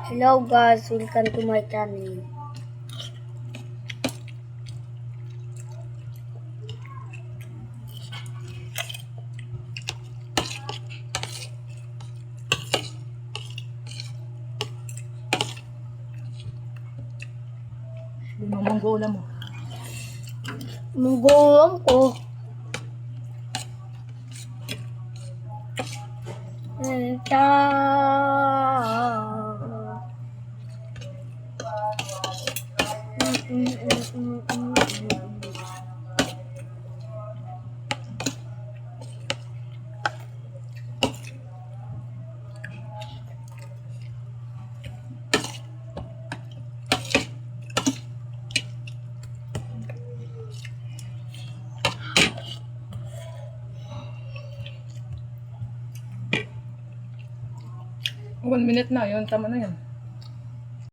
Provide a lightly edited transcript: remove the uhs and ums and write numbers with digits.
Hello guys, welcome to my channel. Hindi mo manggola mo. Munggulam ko. Ta. One minute na, yun. Tama na yan.